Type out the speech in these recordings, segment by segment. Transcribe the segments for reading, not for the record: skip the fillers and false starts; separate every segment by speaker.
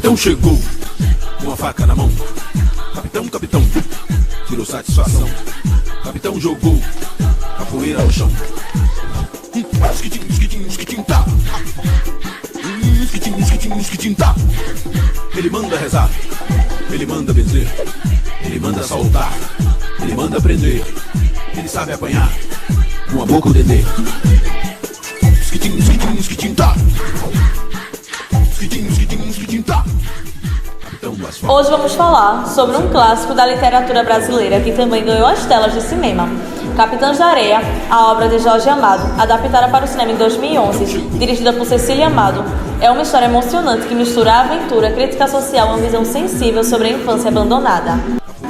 Speaker 1: capitão chegou, com a faca na mão. Capitão, capitão, tirou satisfação. Capitão jogou a poeira ao chão. Esquitim, esquitim, esquitim, tá. Esquitim, esquitim, esquitim, tá. Ele manda rezar, ele manda benzer, ele manda soltar, ele manda prender. Ele sabe apanhar com a boca o dendê. Esquitim, esquitim, esquitim, tá. Esquitim, esquitim, esquitim, tá.
Speaker 2: Hoje vamos falar sobre um clássico da literatura brasileira que também ganhou as telas de cinema. Capitães da Areia, a obra de Jorge Amado, adaptada para o cinema em 2011, dirigida por Cecília Amado, é uma história emocionante que mistura aventura, crítica social e uma visão sensível sobre a infância abandonada.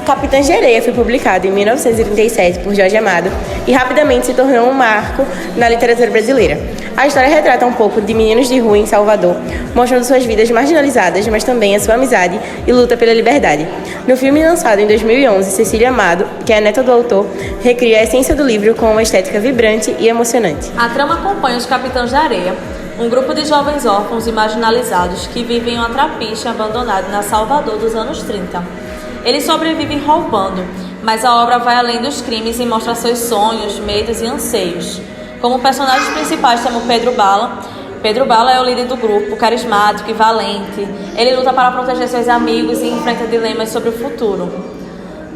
Speaker 3: Capitães de Areia foi publicado em 1937 por Jorge Amado e rapidamente se tornou um marco na literatura brasileira. A história retrata um pouco de meninos de rua em Salvador, mostrando suas vidas marginalizadas, mas também a sua amizade e luta pela liberdade. No filme lançado em 2011, Cecília Amado, que é a neta do autor, recria a essência do livro com uma estética vibrante e emocionante.
Speaker 2: A trama acompanha os Capitães da Areia, um grupo de jovens órfãos e marginalizados que vivem em uma trapiche abandonada na Salvador dos anos 30. Eles sobrevivem roubando, mas a obra vai além dos crimes e mostra seus sonhos, medos e anseios. Como personagens principais temos Pedro Bala. Pedro Bala é o líder do grupo, carismático e valente. Ele luta para proteger seus amigos e enfrenta dilemas sobre o futuro.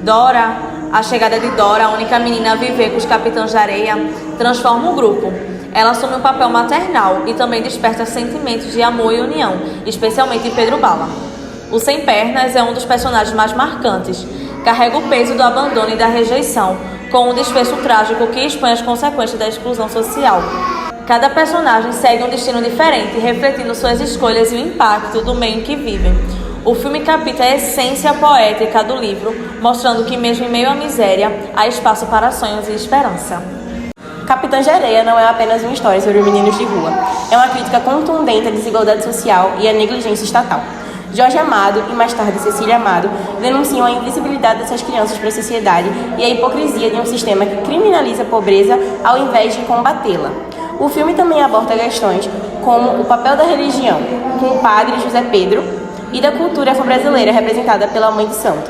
Speaker 2: Dora, a chegada de Dora, a única menina a viver com os Capitães de Areia, transforma o grupo. Ela assume um papel maternal e também desperta sentimentos de amor e união, especialmente em Pedro Bala. O Sem Pernas é um dos personagens mais marcantes. Carrega o peso do abandono e da rejeição, com um desfecho trágico que expõe as consequências da exclusão social. Cada personagem segue um destino diferente, refletindo suas escolhas e o impacto do meio em que vivem. O filme capta a essência poética do livro, mostrando que mesmo em meio à miséria, há espaço para sonhos e esperança.
Speaker 3: Capitães de Areia não é apenas uma história sobre meninos de rua. É uma crítica contundente à desigualdade social e à negligência estatal. Jorge Amado e mais tarde Cecília Amado denunciam a invisibilidade dessas crianças para a sociedade e a hipocrisia de um sistema que criminaliza a pobreza ao invés de combatê-la. O filme também aborda questões como o papel da religião, com o padre José Pedro, e da cultura afro-brasileira representada pela Mãe de Santo,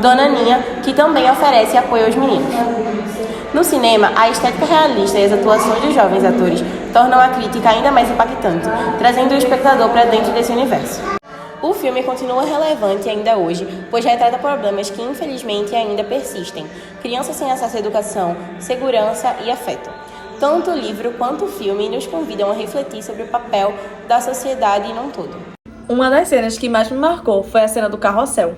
Speaker 3: Dona Ninha, que também oferece apoio aos meninos. No cinema, a estética realista e as atuações dos jovens atores tornam a crítica ainda mais impactante, trazendo o espectador para dentro desse universo. O filme continua relevante ainda hoje, pois retrata problemas que infelizmente ainda persistem: crianças sem acesso à educação, segurança e afeto. Tanto o livro quanto o filme nos convidam a refletir sobre o papel da sociedade num todo.
Speaker 2: Uma das cenas que mais me marcou foi a cena do carrossel.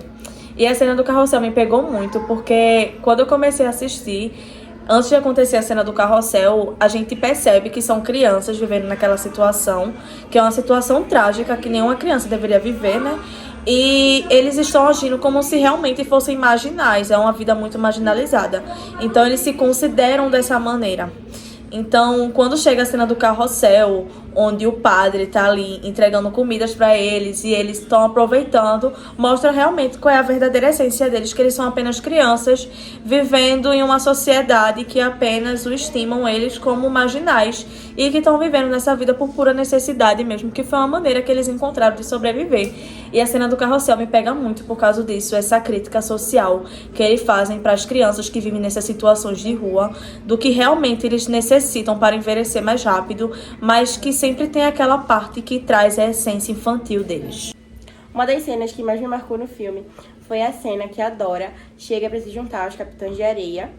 Speaker 2: E a cena do carrossel me pegou muito, porque quando eu comecei a assistir, antes de acontecer a cena do carrossel, a gente percebe que são crianças vivendo naquela situação, que é uma situação trágica que nenhuma criança deveria viver, né? E eles estão agindo como se realmente fossem marginais, é uma vida muito marginalizada. Então eles se consideram dessa maneira. Então, quando chega a cena do carrossel, onde o padre está ali entregando comidas para eles e eles estão aproveitando, mostra realmente qual é a verdadeira essência deles, que eles são apenas crianças vivendo em uma sociedade que apenas o estimam eles como marginais e que estão vivendo nessa vida por pura necessidade mesmo, que foi uma maneira que eles encontraram de sobreviver. E a cena do carrossel me pega muito por causa disso, essa crítica social que eles fazem para as crianças que vivem nessas situações de rua, do que realmente eles necessitam para envelhecer mais rápido, mas que sempre tem aquela parte que traz a essência infantil deles.
Speaker 3: Uma das cenas que mais me marcou no filme foi a cena que a Dora chega para se juntar aos Capitães de Areia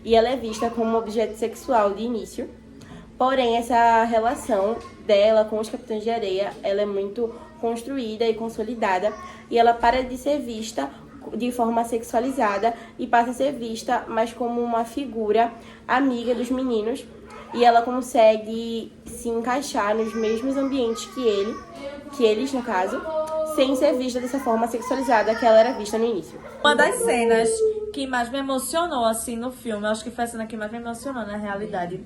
Speaker 3: e ela é vista como um objeto sexual de início. Porém, essa relação dela com os Capitães de Areia, ela é muito construída e consolidada e ela para de ser vista de forma sexualizada e passa a ser vista mais como uma figura amiga dos meninos, e ela consegue se encaixar nos mesmos ambientes que eles, no caso, sem ser vista dessa forma sexualizada que ela era vista no início.
Speaker 2: Uma das cenas que mais me emocionou, assim, no filme, eu acho que foi a cena que mais me emocionou, na realidade,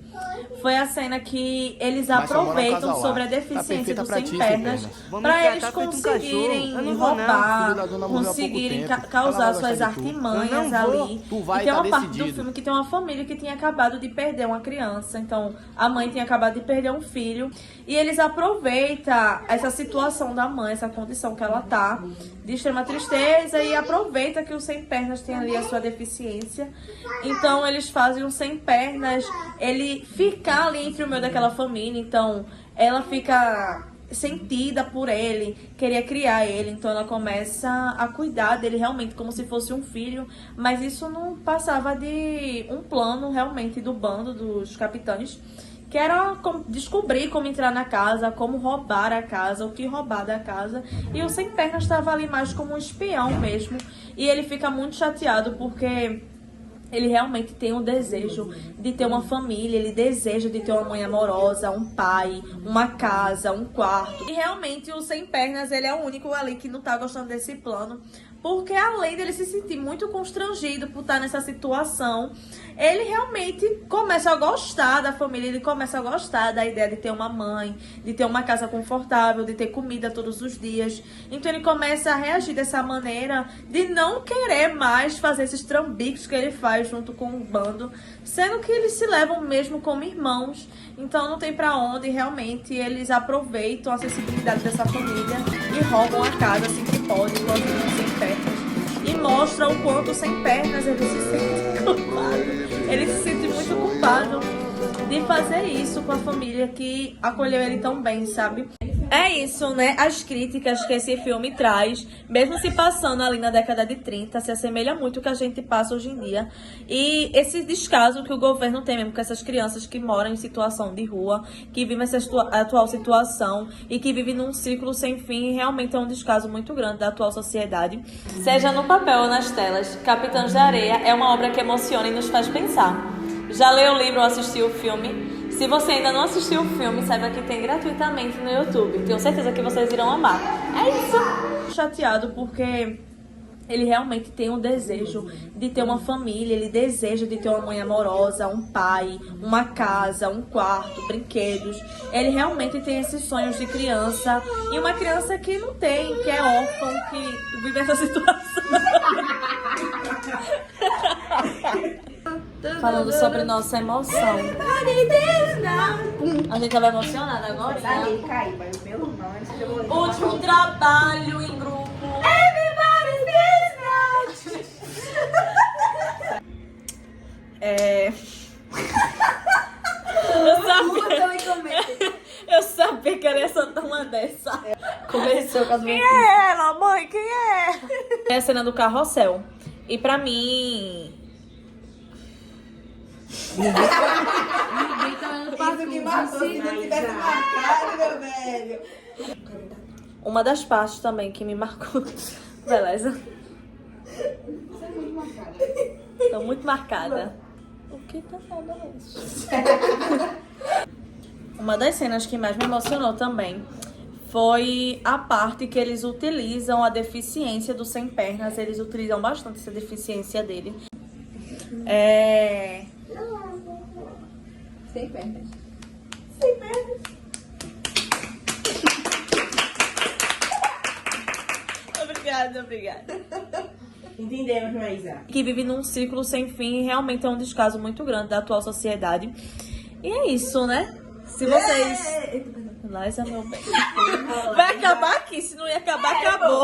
Speaker 2: foi a cena que eles aproveitam sobre a deficiência dos sem pernas pra eles conseguirem roubar, conseguirem causar suas artimanhas ali. E tem uma parte do filme que tem uma família que tinha acabado de perder uma criança, então a mãe tinha acabado de perder um filho, e eles aproveitam essa situação da mãe, essa condição que ela tá, de extrema tristeza, e aproveita que o sem pernas tem ali a sua deficiência. Então eles fazem o sem pernas ele ficar ali entre o meio daquela família, então ela fica sentida por ele, queria criar ele, então ela começa a cuidar dele realmente como se fosse um filho, mas isso não passava de um plano realmente do bando dos capitães, que era descobrir como entrar na casa, como roubar a casa, o que roubar da casa. E o Sem Pernas estava ali mais como um espião mesmo. E ele fica muito chateado porque ele realmente tem um desejo de ter uma família, ele deseja de ter uma mãe amorosa, um pai, uma casa, um quarto. E realmente o Sem Pernas, ele é o único ali que não tá gostando desse plano, porque além dele se sentir muito constrangido por estar nessa situação, ele realmente começa a gostar da família, ele começa a gostar da ideia de ter uma mãe, de ter uma casa confortável, de ter comida todos os dias. Então ele começa a reagir dessa maneira de não querer mais fazer esses trambiques que ele faz junto com o bando, sendo que eles se levam mesmo como irmãos. Então não tem pra onde, realmente eles aproveitam a sensibilidade dessa família e roubam a casa assim que pode, enquanto Sem Pernas, e mostram o quanto Sem Pernas ele se sente culpado. Ele se sente muito culpado de fazer isso com a família que acolheu ele tão bem, sabe? É isso, né? As críticas que esse filme traz, mesmo se passando ali na década de 30, se assemelha muito ao que a gente passa hoje em dia. E esse descaso que o governo tem mesmo com essas crianças que moram em situação de rua, que vivem essa atual situação e que vivem num ciclo sem fim, realmente é um descaso muito grande da atual sociedade. Seja no papel ou nas telas, Capitães de Areia é uma obra que emociona e nos faz pensar. Já leu o livro ou assistiu o filme? Se você ainda não assistiu o filme, saiba que tem gratuitamente no YouTube. Tenho certeza que vocês irão amar. É isso! Chateado porque ele realmente tem um desejo de ter uma família, ele deseja de ter uma mãe amorosa, um pai, uma casa, um quarto, brinquedos. Ele realmente tem esses sonhos de criança, e uma criança que não tem, que é órfã, que vive essa situação. Falando sobre nossa emoção. A gente tava emocionada agora, né? Último trabalho em grupo. Eu sabia que era soltar uma dessa.
Speaker 3: Começou com as
Speaker 2: Quem é ela, mãe? Quem é? É a cena do carrossel. E pra mim...
Speaker 4: Ninguém tá olhando pra
Speaker 5: Isso que matou, se não tivesse marcado, meu velho.
Speaker 2: Uma das partes também que me marcou. Beleza.
Speaker 5: Você é muito marcada.
Speaker 2: Tô muito marcada. O que tá falando isso? Uma das cenas que mais me emocionou também foi a parte que eles utilizam a deficiência do Sem Pernas. Eles utilizam bastante essa deficiência dele.
Speaker 5: Sem pernas.
Speaker 2: Sem pernas. Obrigada.
Speaker 5: Entendemos, Maísa.
Speaker 2: Que vive num ciclo sem fim, e realmente é um descaso muito grande da atual sociedade. E é isso, né? Se vocês... Laisa, meu bem. Vai acabar aqui, se não ia acabar, acabou.